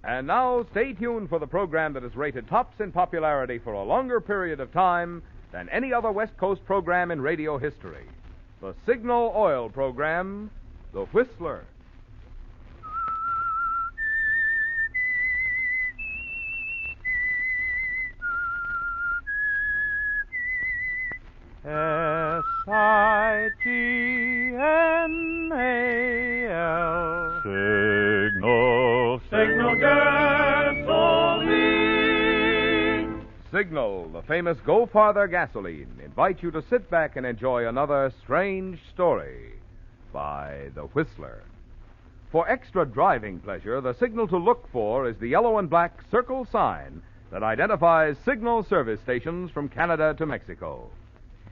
And now, stay tuned for the program that is rated tops in popularity for a longer period of time than any other West Coast program in radio history. The Signal Oil program, The Whistler. S-I-G-N-A-L. Signal gasoline. Signal, the famous Go Farther gasoline, invites you to sit back and enjoy another strange story by The Whistler. For extra driving pleasure, the signal to look for is the yellow and black circle sign that identifies Signal service stations from Canada to Mexico.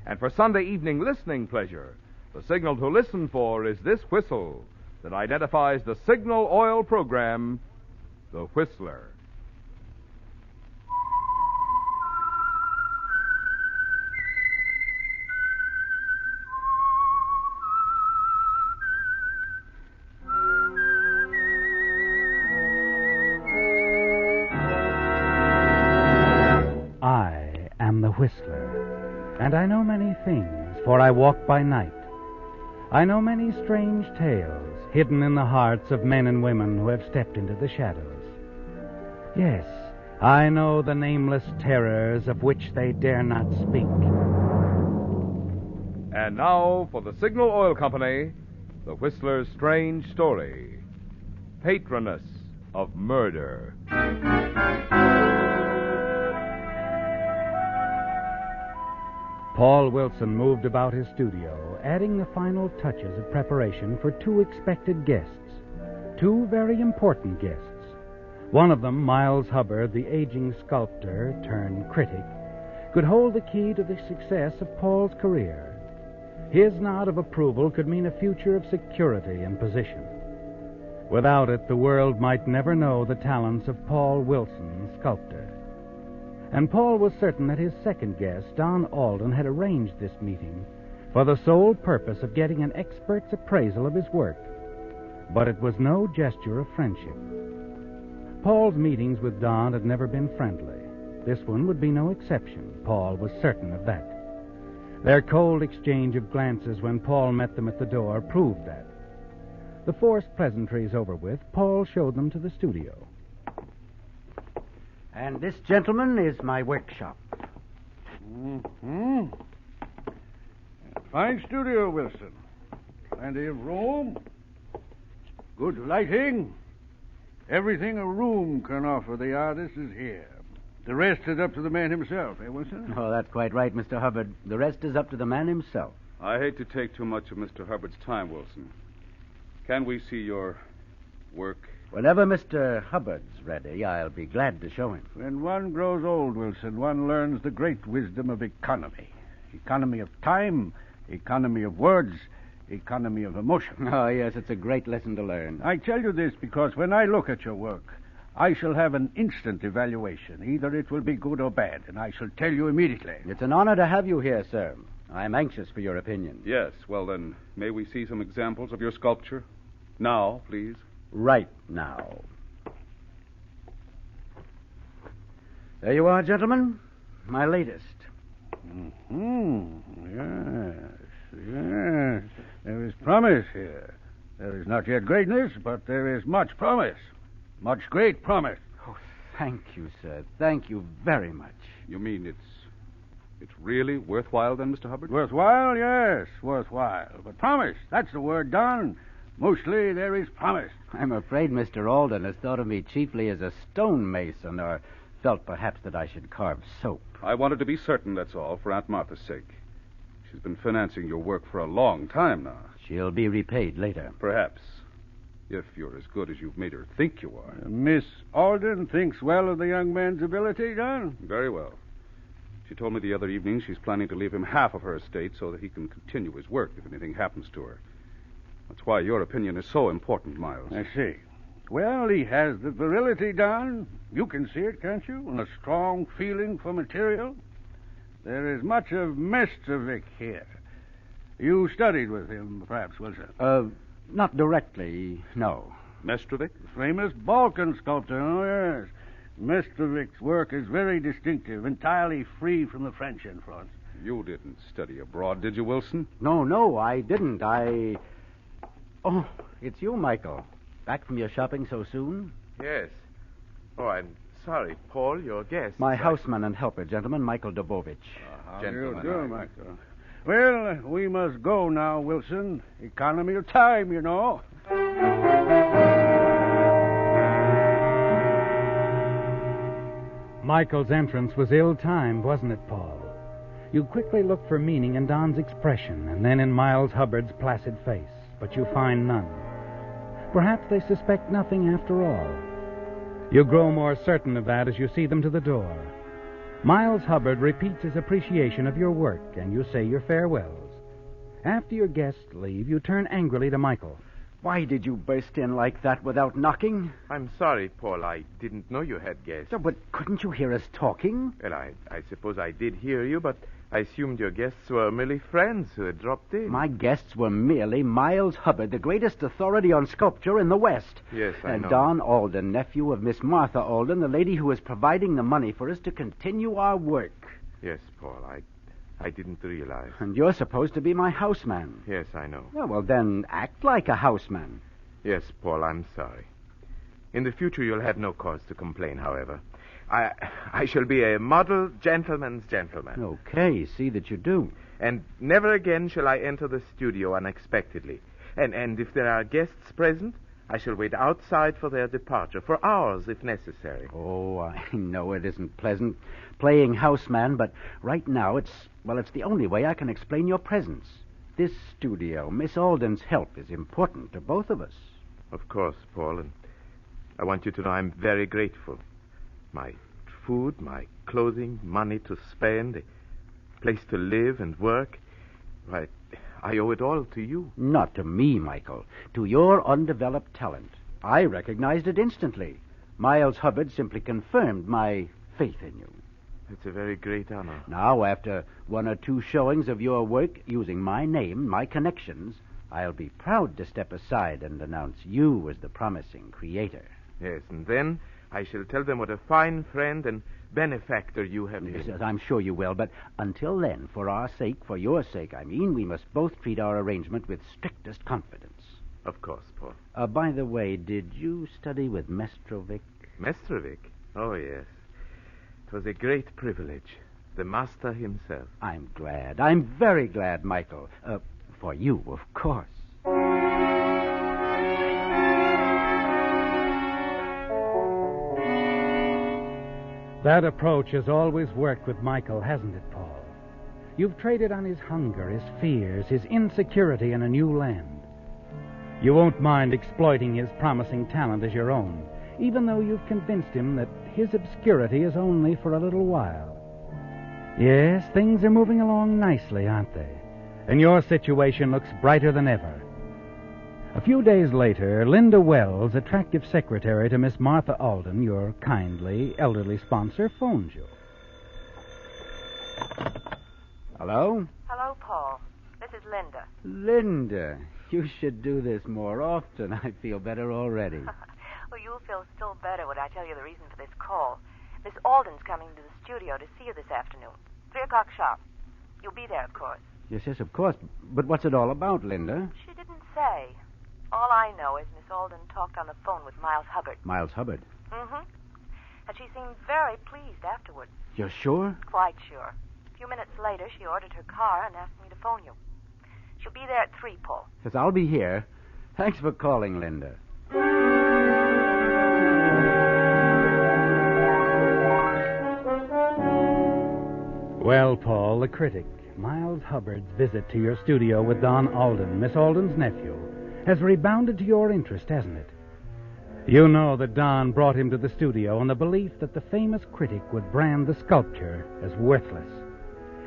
And for Sunday evening listening pleasure, the signal to listen for is this whistle that identifies the Signal Oil program, The Whistler. I am the Whistler, and I know many things, for I walk by night. I know many strange tales hidden in the hearts of men and women who have stepped into the shadows. Yes, I know the nameless terrors of which they dare not speak. And now, for the Signal Oil Company, The Whistler's strange story, Patroness of Murder. Paul Wilson moved about his studio, adding the final touches of preparation for two expected guests, two very important guests. One of them, Miles Hubbard, the aging sculptor turned critic, could hold the key to the success of Paul's career. His nod of approval could mean a future of security and position. Without it, the world might never know the talents of Paul Wilson, sculptor. And Paul was certain that his second guest, Don Alden, had arranged this meeting for the sole purpose of getting an expert's appraisal of his work. But it was no gesture of friendship. Paul's meetings with Don had never been friendly. This one would be no exception. Paul was certain of that. Their cold exchange of glances when Paul met them at the door proved that. The forced pleasantries over with, Paul showed them to the studio. And this, gentleman, is my workshop. Mm-hmm. Fine studio, Wilson. Plenty of room. Good lighting. Everything a room can offer the artist is here. The rest is up to the man himself, eh, Wilson? Oh, that's quite right, Mr. Hubbard. The rest is up to the man himself. I hate to take too much of Mr. Hubbard's time, Wilson. Can we see your work? Whenever Mr. Hubbard's ready, I'll be glad to show him. When one grows old, Wilson, one learns the great wisdom of economy. Economy of time, economy of words, economy of emotion. Oh, yes, it's a great lesson to learn. I tell you this because when I look at your work, I shall have an instant evaluation. Either it will be good or bad, and I shall tell you immediately. It's an honor to have you here, sir. I'm anxious for your opinion. Yes, well then, may we see some examples of your sculpture? Now, please. Right now. There you are, gentlemen. My latest. Mm-hmm. Yes. There is promise here. There is not yet greatness, but there is much promise. Much great promise. Oh, thank you, sir. Thank you very much. You mean it's really worthwhile then, Mr. Hubbard? Worthwhile, yes, worthwhile. But promise, that's the word, Don. Mostly there is promise. I'm afraid Mr. Alden has thought of me chiefly as a stonemason, or felt perhaps that I should carve soap. I wanted to be certain, that's all, for Aunt Martha's sake. She's been financing your work for a long time now. She'll be repaid later. Perhaps. If you're as good as you've made her think you are. Miss Alden thinks well of the young man's ability, Don? Very well. She told me the other evening she's planning to leave him half of her estate so that he can continue his work if anything happens to her. That's why your opinion is so important, Miles. I see. Well, he has the virility, Don. You can see it, can't you? And a strong feeling for material. There is much of Mestevic here. You studied with him, perhaps, Wilson? Not directly, no. Mestrovic? Famous Balkan sculptor, oh, yes. Mestrovic's work is very distinctive, entirely free from the French influence. You didn't study abroad, did you, Wilson? No, I didn't. Oh, it's you, Michael. Back from your shopping so soon? Yes. Oh, I'm sorry, Paul, your guest. My houseman and helper, gentlemen, Michael Dobovich. How Gentlemen, do you do, I- Michael? Well, we must go now, Wilson. Economy of time, you know. Michael's entrance was ill-timed, wasn't it, Paul? You quickly look for meaning in Don's expression and then in Miles Hubbard's placid face, but you find none. Perhaps they suspect nothing after all. You grow more certain of that as you see them to the door. Miles Hubbard repeats his appreciation of your work, and you say your farewells. After your guests leave, you turn angrily to Michael. Why did you burst in like that without knocking? I'm sorry, Paul. I didn't know you had guests. Oh, but couldn't you hear us talking? Well, I suppose I did hear you, but I assumed your guests were merely friends who had dropped in. My guests were merely Miles Hubbard, the greatest authority on sculpture in the West. Yes, I know. Don Alden, nephew of Miss Martha Alden, the lady who is providing the money for us to continue our work. Yes, Paul. I didn't realize. And you're supposed to be my houseman. Yes, I know. Oh, well, then act like a houseman. Yes, Paul, I'm sorry. In the future, you'll have no cause to complain, however. I shall be a model gentleman's gentleman. Okay, see that you do. And never again shall I enter the studio unexpectedly. And if there are guests present, I shall wait outside for their departure, for hours if necessary. Oh, I know it isn't pleasant playing houseman, but right now it's the only way I can explain your presence. This studio, Miss Alden's help is important to both of us. Of course, Paul, and I want you to know I'm very grateful. My food, my clothing, money to spend, a place to live and work, why, I owe it all to you. Not to me, Michael. To your undeveloped talent. I recognized it instantly. Miles Hubbard simply confirmed my faith in you. It's a very great honor. Now, after one or two showings of your work using my name, my connections, I'll be proud to step aside and announce you as the promising creator. Yes, and then I shall tell them what a fine friend and benefactor you have Yes, been. I'm sure you will, but until then, for our sake, for your sake, we must both treat our arrangement with strictest confidence. Of course, Paul. By the way, did you study with Mestrovic? Mestrovic? Oh, yes. It was a great privilege. The master himself. I'm glad. I'm very glad, Michael. For you, of course. That approach has always worked with Michael, hasn't it, Paul? You've traded on his hunger, his fears, his insecurity in a new land. You won't mind exploiting his promising talent as your own, even though you've convinced him that his obscurity is only for a little while. Yes, things are moving along nicely, aren't they? And your situation looks brighter than ever. A few days later, Linda Wells, attractive secretary to Miss Martha Alden, your kindly, elderly sponsor, phones you. Hello? Hello, Paul. This is Linda. Linda, you should do this more often. I feel better already. Well, you'll feel still better when I tell you the reason for this call. Miss Alden's coming to the studio to see you this afternoon. 3 o'clock sharp. You'll be there, of course. Yes, of course. But what's it all about, Linda? She didn't say. All I know is Miss Alden talked on the phone with Miles Hubbard. Miles Hubbard? Mm-hmm. And she seemed very pleased afterwards. You're sure? Quite sure. A few minutes later, she ordered her car and asked me to phone you. She'll be there at 3, Paul. Yes, I'll be here. Thanks for calling, Linda. Well, Paul, the critic, Miles Hubbard's visit to your studio with Don Alden, Miss Alden's nephew, has rebounded to your interest, hasn't it? You know that Don brought him to the studio on the belief that the famous critic would brand the sculpture as worthless.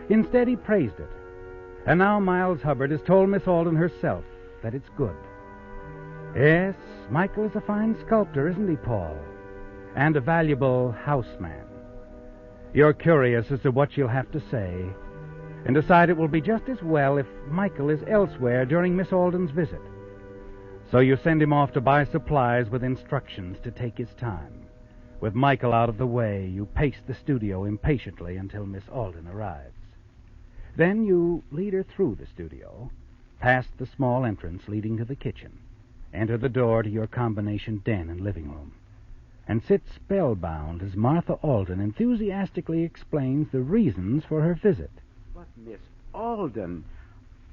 Instead, he praised it. And now Miles Hubbard has told Miss Alden herself that it's good. Yes, Michael is a fine sculptor, isn't he, Paul? And a valuable houseman. You're curious as to what she'll have to say, and decide it will be just as well if Michael is elsewhere during Miss Alden's visit. So you send him off to buy supplies with instructions to take his time. With Michael out of the way, you pace the studio impatiently until Miss Alden arrives. Then you lead her through the studio, past the small entrance leading to the kitchen, enter the door to your combination den and living room, and sit spellbound as Martha Alden enthusiastically explains the reasons for her visit. But, Miss Alden,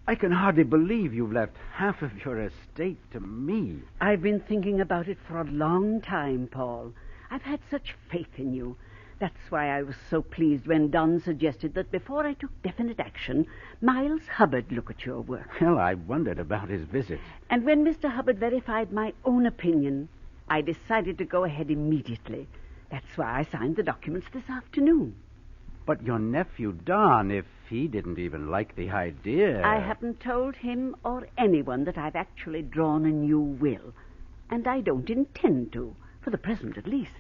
I can hardly believe you've left half of your estate to me. I've been thinking about it for a long time, Paul. I've had such faith in you. That's why I was so pleased when Don suggested that before I took definite action, Miles Hubbard look at your work. Well, I wondered about his visit. And when Mr. Hubbard verified my own opinion, I decided to go ahead immediately. That's why I signed the documents this afternoon. But your nephew, Don, if he didn't even like the idea... I haven't told him or anyone that I've actually drawn a new will. And I don't intend to, for the present at least.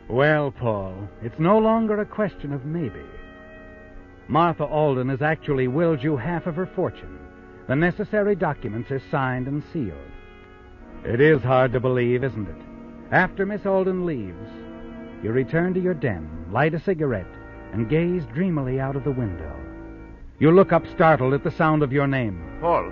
Well, Paul, it's no longer a question of maybe. Martha Alden has actually willed you half of her fortune. The necessary documents are signed and sealed. It is hard to believe, isn't it? After Miss Alden leaves, you return to your den, light a cigarette, and gaze dreamily out of the window. You look up startled at the sound of your name. Paul.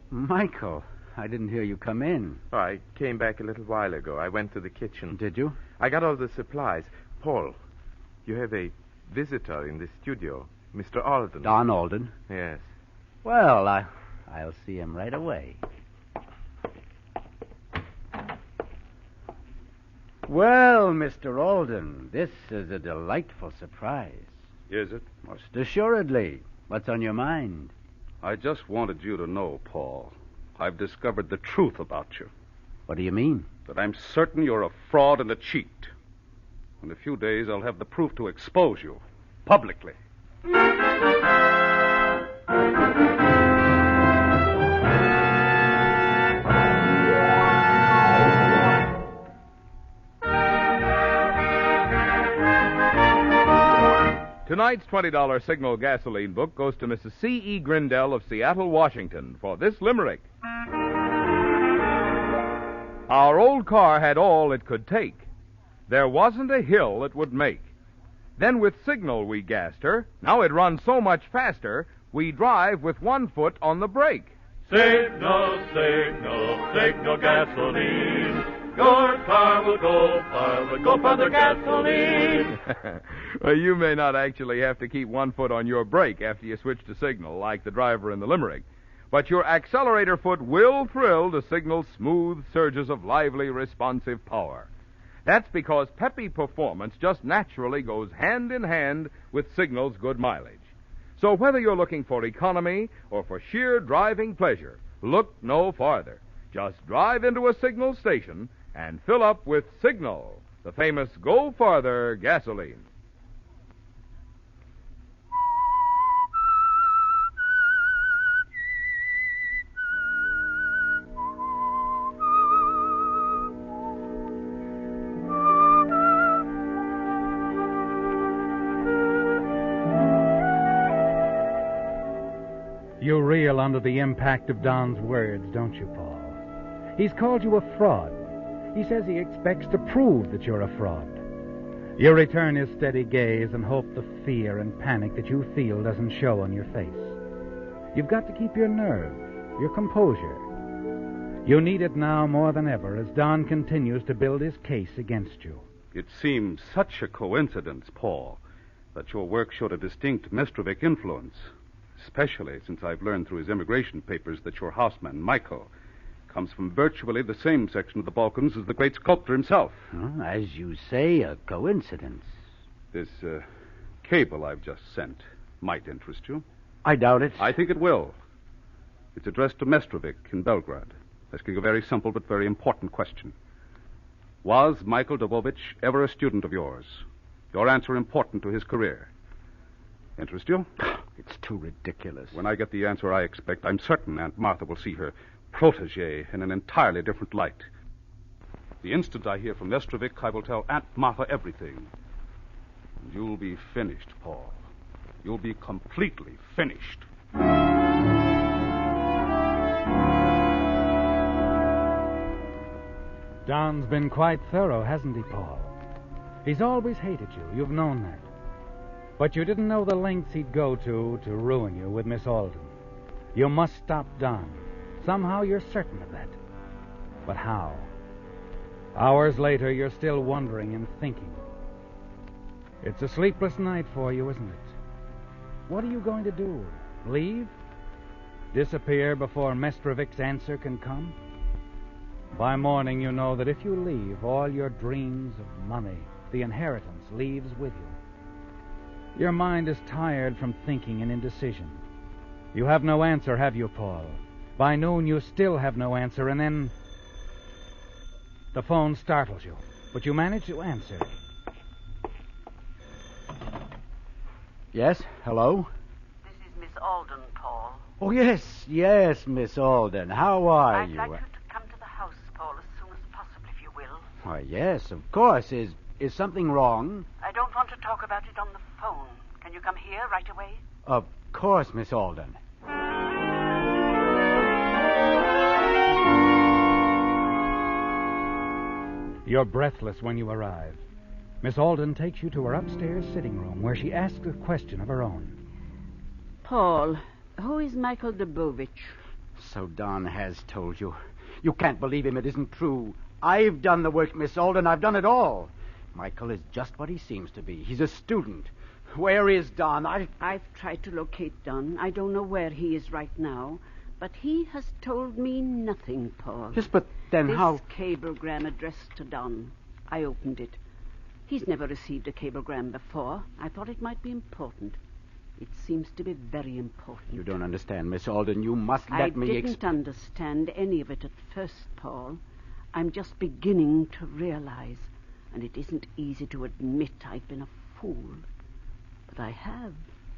Michael, I didn't hear you come in. Oh, I came back a little while ago. I went to the kitchen. Did you? I got all the supplies. Paul, you have a visitor in the studio, Mr. Alden. Don Alden? Yes. Well, I'll see him right away. Well, Mr. Alden, this is a delightful surprise. Is it? Most assuredly. What's on your mind? I just wanted you to know, Paul. I've discovered the truth about you. What do you mean? That I'm certain you're a fraud and a cheat. In a few days, I'll have the proof to expose you. Publicly. Tonight's $20 Signal gasoline book goes to Mrs. C.E. Grindell of Seattle, Washington, for this limerick. Our old car had all it could take. There wasn't a hill it would make. Then with Signal we gassed her. Now it runs so much faster, we drive with 1 foot on the brake. Signal, signal, signal gasoline. Your car will go far the gasoline. Well, you may not actually have to keep 1 foot on your brake after you switch to Signal, like the driver in the limerick. But your accelerator foot will thrill to Signal's smooth surges of lively, responsive power. That's because peppy performance just naturally goes hand in hand with Signal's good mileage. So whether you're looking for economy or for sheer driving pleasure, look no farther. Just drive into a Signal station and fill up with Signal, the famous Go Farther gasoline. You reel under the impact of Don's words, don't you, Paul? He's called you a fraud. He says he expects to prove that you're a fraud. You return his steady gaze and hope the fear and panic that you feel doesn't show on your face. You've got to keep your nerve, your composure. You need it now more than ever as Don continues to build his case against you. It seems such a coincidence, Paul, that your work showed a distinct Mestrovic influence, especially since I've learned through his immigration papers that your houseman, Michael, comes from virtually the same section of the Balkans as the great sculptor himself. As you say, a coincidence. This cable I've just sent might interest you. I doubt it. I think it will. It's addressed to Mestrovic in Belgrade, asking a very simple but very important question. Was Michael Dobovich ever a student of yours? Your answer important to his career. Interest you? It's too ridiculous. When I get the answer I expect, I'm certain Aunt Martha will see her protege in an entirely different light. The instant I hear from Mestrovic, I will tell Aunt Martha everything. And you'll be finished, Paul. you'll be completely finished. Don's been quite thorough, hasn't he, Paul? He's always hated you. You've known that. But you didn't know the lengths he'd go to ruin you with Miss Alden. You must stop Don. Somehow you're certain of that. But how? Hours later, you're still wondering and thinking. It's a sleepless night for you, isn't it? What are you going to do? Leave? Disappear before Mestrovic's answer can come? By morning, you know that if you leave, all your dreams of money, the inheritance, leaves with you. Your mind is tired from thinking and indecision. You have no answer, have you, Paul? By noon, you still have no answer, and then the phone startles you, but you manage to answer. Yes, hello? This is Miss Alden, Paul. Oh, yes, Miss Alden. How are I'd you? like you to come to the house, Paul, as soon as possible, if you will. Why, yes, of course. Is something wrong? I don't want to talk about it on the phone. Can you come here right away? Of course, Miss Alden. You're breathless when you arrive. Miss Alden takes you to her upstairs sitting room, where she asks a question of her own. Paul, who is Michael Dubovich? So Don has told you. You can't believe him. It isn't true. I've done the work, Miss Alden. I've done it all. Michael is just what he seems to be. He's a student. Where is Don? I've tried to locate Don. I don't know where he is right now. But he has told me nothing, Paul. Yes, but then how... This cablegram addressed to Don. I opened it. He's never received a cablegram before. I thought it might be important. It seems to be very important. You don't understand, Miss Alden. You must let me... I didn't understand any of it at first, Paul. I'm just beginning to realize. And it isn't easy to admit I've been a fool. But I have,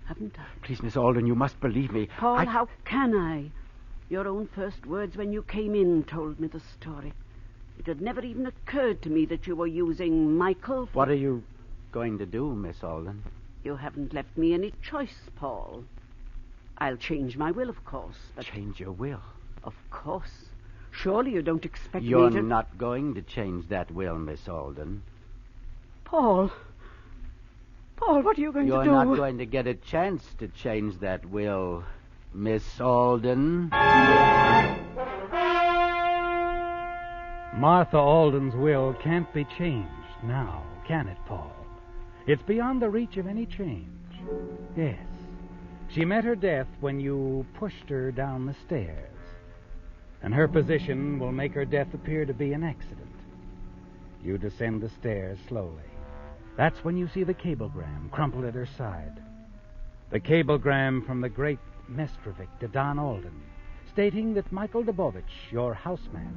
haven't I? Please, Miss Alden, you must believe me. Paul, how can I? Your own first words when you came in told me the story. It had never even occurred to me that you were using Michael for... What are you going to do, Miss Alden? You haven't left me any choice, Paul. I'll change my will, of course, but... Change your will? Of course. Surely you don't expect You're me to... not going to change that will, Miss Alden. Paul, what are you going to do? You're not going to get a chance to change that will, Miss Alden. Martha Alden's will can't be changed now, can it, Paul? It's beyond the reach of any change. Yes. She met her death when you pushed her down the stairs. And her position will make her death appear to be an accident. You descend the stairs slowly. That's when you see the cablegram crumpled at her side. The cablegram from the great Mestrovic to Don Alden, stating that Michael Dubovich, your houseman,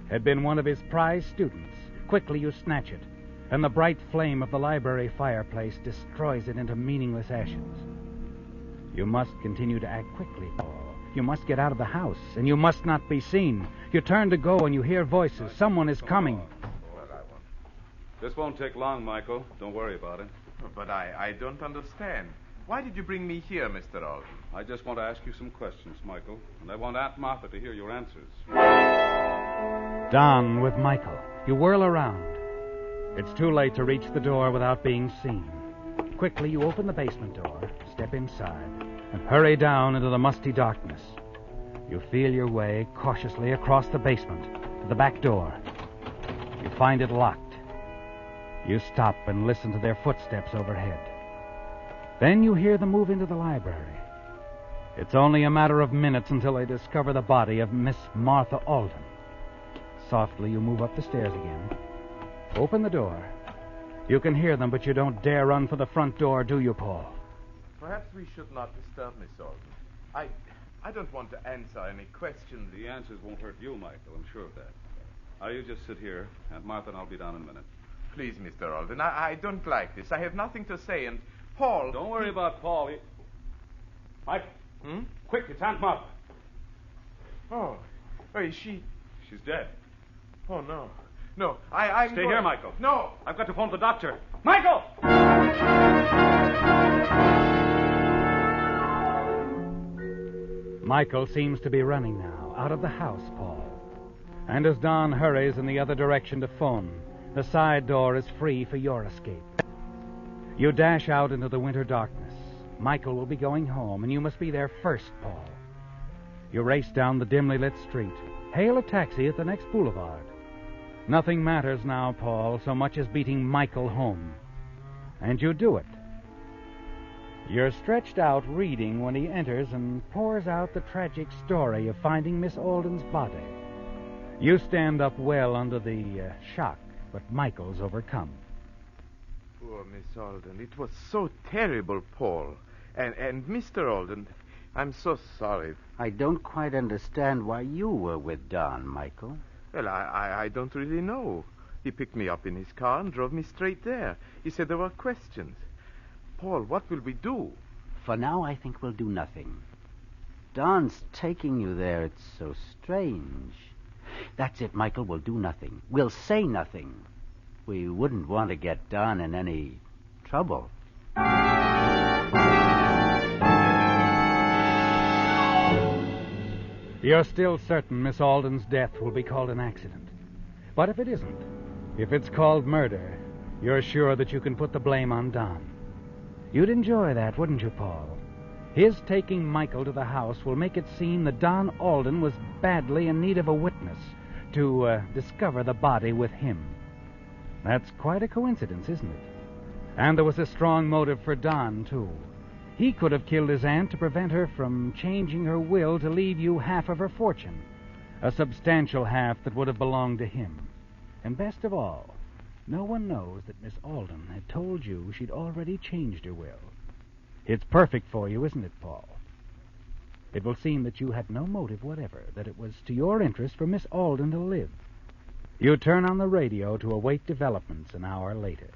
had been one of his prize students. Quickly you snatch it, and the bright flame of the library fireplace destroys it into meaningless ashes. You must continue to act quickly, Paul. You must get out of the house, and you must not be seen. You turn to go, and you hear voices. Someone is coming. This won't take long, Michael. Don't worry about it. But I don't understand. Why did you bring me here, Mr. Alden? I just want to ask you some questions, Michael, and I want Aunt Martha to hear your answers. Don with Michael. You whirl around. It's too late to reach the door without being seen. Quickly, you open the basement door, step inside, and hurry down into the musty darkness. You feel your way cautiously across the basement to the back door. You find it locked. You stop and listen to their footsteps overhead. Then you hear them move into the library. It's only a matter of minutes until they discover the body of Miss Martha Alden. Softly, you move up the stairs again. Open the door. You can hear them, but you don't dare run for the front door, do you, Paul? Perhaps we should not disturb Miss Alden. I don't want to answer any questions. The answers won't hurt you, Michael. I'm sure of that. Now, you just sit here. Aunt Martha and I'll be down in a minute. Please, Mr. Alden, I don't like this. I have nothing to say, and Paul... Don't worry about Paul. Mike. Quick, it's Aunt Martha. Oh, is she... She's dead. Oh, no. No, I'm Stay here, Michael. No! I've got to phone the doctor. Michael! Michael seems to be running now, out of the house, Paul. And as Don hurries in the other direction to phone, the side door is free for your escape. You dash out into the winter darkness. Michael will be going home, and you must be there first, Paul. You race down the dimly lit street, hail a taxi at the next boulevard. Nothing matters now, Paul, so much as beating Michael home. And you do it. You're stretched out reading when he enters and pours out the tragic story of finding Miss Alden's body. You stand up well under the shock, but Michael's overcome. Poor Miss Alden. It was so terrible, Paul. And Mr. Alden, I'm so sorry. I don't quite understand why you were with Don, Michael. Well, I don't really know. He picked me up in his car and drove me straight there. He said there were questions. Paul, what will we do? For now, I think we'll do nothing. Don's taking you there. It's so strange. That's it, Michael. We'll do nothing. We'll say nothing. We wouldn't want to get Don in any trouble. You're still certain Miss Alden's death will be called an accident. But if it isn't, if it's called murder, you're sure that you can put the blame on Don. You'd enjoy that, wouldn't you, Paul? His taking Michael to the house will make it seem that Don Alden was badly in need of a witness to discover the body with him. That's quite a coincidence, isn't it? And there was a strong motive for Don, too. He could have killed his aunt to prevent her from changing her will to leave you half of her fortune, a substantial half that would have belonged to him. And best of all, no one knows that Miss Alden had told you she'd already changed her will. It's perfect for you, isn't it, Paul? It will seem that you had no motive whatever, that it was to your interest for Miss Alden to live. You turn on the radio to await developments an hour later.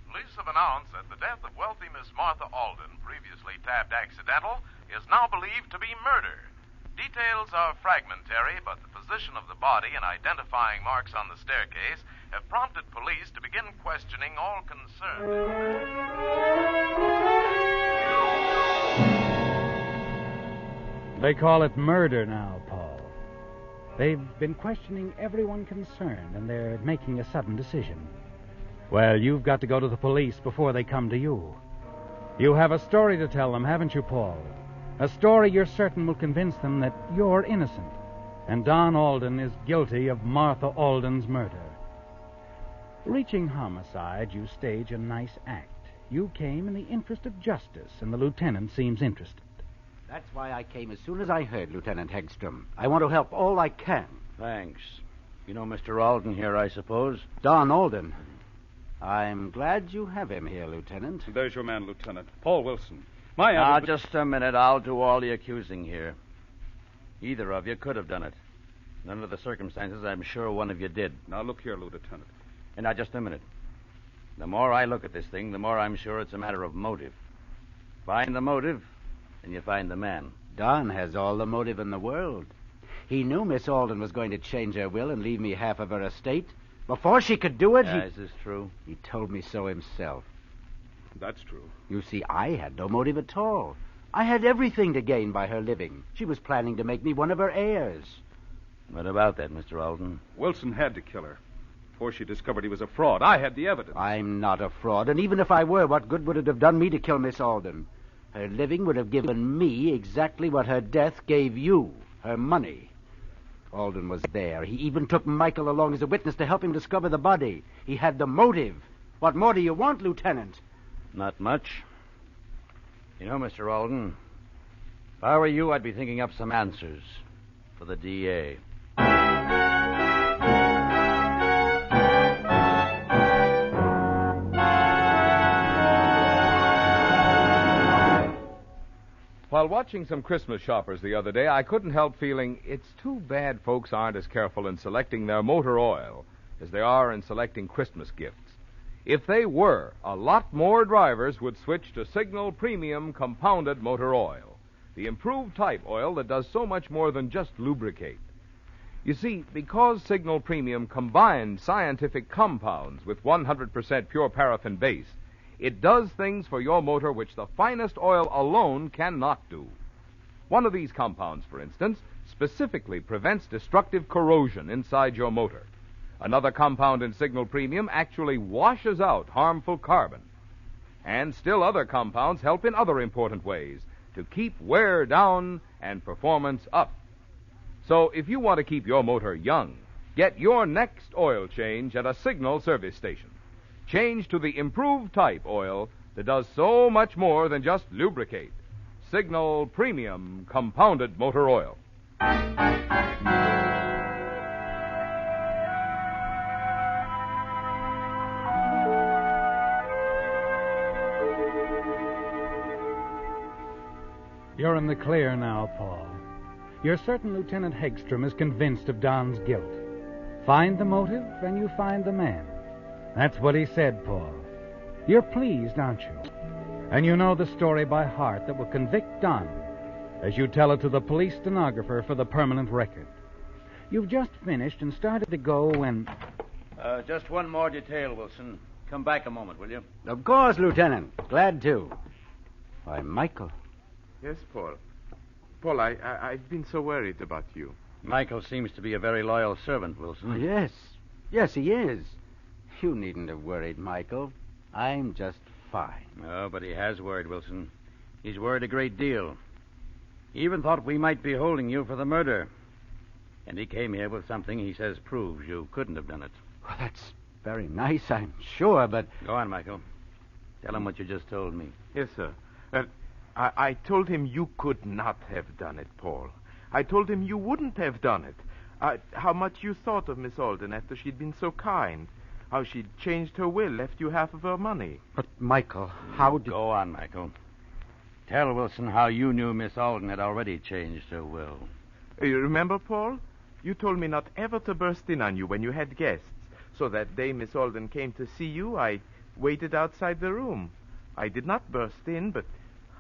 Police have announced that the death of wealthy Miss Martha Alden, previously tabbed accidental, is now believed to be murder. Details are fragmentary, but the position of the body and identifying marks on the staircase have prompted police to begin questioning all concerned. They call it murder now, Paul. They've been questioning everyone concerned, and they're making a sudden decision. Well, you've got to go to the police before they come to you. You have a story to tell them, haven't you, Paul? A story you're certain will convince them that you're innocent, and Don Alden is guilty of Martha Alden's murder. Reaching homicide, you stage a nice act. You came in the interest of justice, and the lieutenant seems interested. That's why I came as soon as I heard, Lieutenant Hegstrom. I want to help all I can. Thanks. You know Mr. Alden here, I suppose? Don Alden. I'm glad you have him here, Lieutenant. There's your man, Lieutenant. Paul Wilson. My Just a minute. I'll do all the accusing here. Either of you could have done it. And under the circumstances, I'm sure one of you did. Now, look here, Lieutenant. And now, just a minute. The more I look at this thing, the more I'm sure it's a matter of motive. Find the motive, and you find the man. Don has all the motive in the world. He knew Miss Alden was going to change her will and leave me half of her estate. Before she could do it, Is this true? He told me so himself. That's true. You see, I had no motive at all. I had everything to gain by her living. She was planning to make me one of her heirs. What about that, Mr. Alden? Wilson had to kill her before she discovered he was a fraud. I had the evidence. I'm not a fraud, and even if I were, what good would it have done me to kill Miss Alden? Her living would have given me exactly what her death gave you, her money. Alden was there. He even took Michael along as a witness to help him discover the body. He had the motive. What more do you want, Lieutenant? Not much. You know, Mr. Alden, if I were you, I'd be thinking up some answers for the DA. While watching some Christmas shoppers the other day, I couldn't help feeling it's too bad folks aren't as careful in selecting their motor oil as they are in selecting Christmas gifts. If they were, a lot more drivers would switch to Signal Premium Compounded Motor Oil, the improved type oil that does so much more than just lubricate. You see, because Signal Premium combines scientific compounds with 100% pure paraffin base, it does things for your motor which the finest oil alone cannot do. One of these compounds, for instance, specifically prevents destructive corrosion inside your motor. Another compound in Signal Premium actually washes out harmful carbon. And still other compounds help in other important ways to keep wear down and performance up. So if you want to keep your motor young, get your next oil change at a Signal service station. Change to the improved type oil that does so much more than just lubricate. Signal Premium Compounded Motor Oil. You're in the clear now, Paul. You're certain Lieutenant Hegstrom is convinced of Don's guilt. Find the motive, and you find the man. That's what he said, Paul. You're pleased, aren't you? And you know the story by heart that will convict Don as you tell it to the police stenographer for the permanent record. You've just finished and started to go when... Just one more detail, Wilson. Come back a moment, will you? Of course, Lieutenant. Glad to. Why, Michael. Yes, Paul. Paul, I've been so worried about you. Michael seems to be a very loyal servant, Wilson. Oh, yes. Yes, he is. You needn't have worried, Michael. I'm just fine. Oh, but he has worried, Wilson. He's worried a great deal. He even thought we might be holding you for the murder. And he came here with something he says proves you couldn't have done it. Well, that's very nice, I'm sure, but... Go on, Michael. Tell him what you just told me. Yes, sir. I told him you could not have done it, Paul. I told him you wouldn't have done it. How much you thought of Miss Alden after she'd been so kind. How she'd changed her will, left you half of her money. But, Michael, how did... Go on, Michael. Tell Wilson how you knew Miss Alden had already changed her will. You remember, Paul? You told me not ever to burst in on you when you had guests. So that day Miss Alden came to see you, I waited outside the room. I did not burst in, but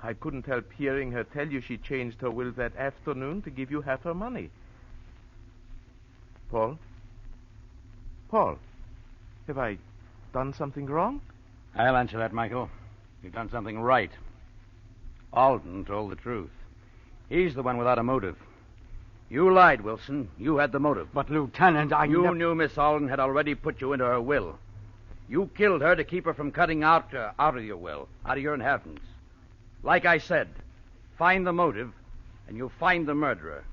I couldn't help hearing her tell you she changed her will that afternoon to give you half her money. Paul? Paul, have I done something wrong? I'll answer that, Michael. You've done something right. Alden told the truth. He's the one without a motive. You lied, Wilson. You had the motive. But, Lieutenant, You knew Miss Alden had already put you into her will. You killed her to keep her from cutting out of your will, out of your inheritance. Like I said, find the motive, and you'll find the murderer.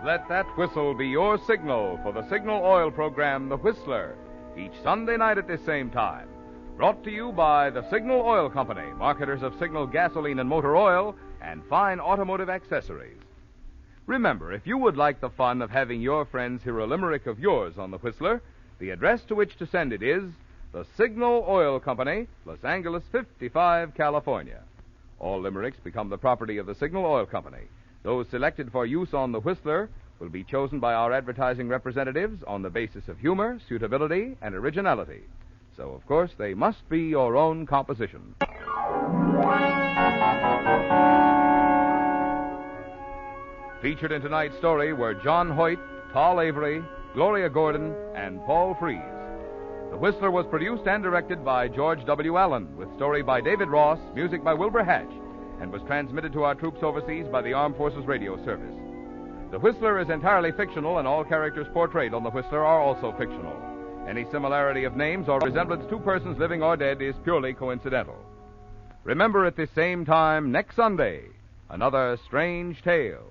Let that whistle be your signal for the Signal Oil program, The Whistler, each Sunday night at this same time. Brought to you by the Signal Oil Company, marketers of Signal gasoline and motor oil and fine automotive accessories. Remember, if you would like the fun of having your friends hear a limerick of yours on The Whistler, the address to which to send it is the Signal Oil Company, Los Angeles 55, California. All limericks become the property of the Signal Oil Company. Those selected for use on The Whistler will be chosen by our advertising representatives on the basis of humor, suitability, and originality. So, of course, they must be your own composition. Featured in tonight's story were John Hoyt, Paul Avery, Gloria Gordon, and Paul Freese. The Whistler was produced and directed by George W. Allen, with story by David Ross, music by Wilbur Hatch, and was transmitted to our troops overseas by the Armed Forces Radio Service. The Whistler is entirely fictional, and all characters portrayed on The Whistler are also fictional. Any similarity of names or resemblance to persons living or dead is purely coincidental. Remember at this same time next Sunday, another strange tale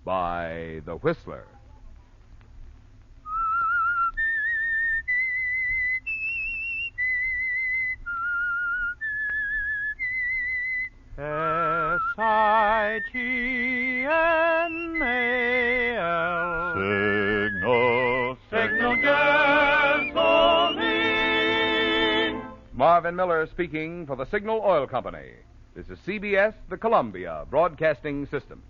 by The Whistler. Signal, Signal gasoline. Marvin Miller speaking for the Signal Oil Company. This is CBS, the Columbia Broadcasting System.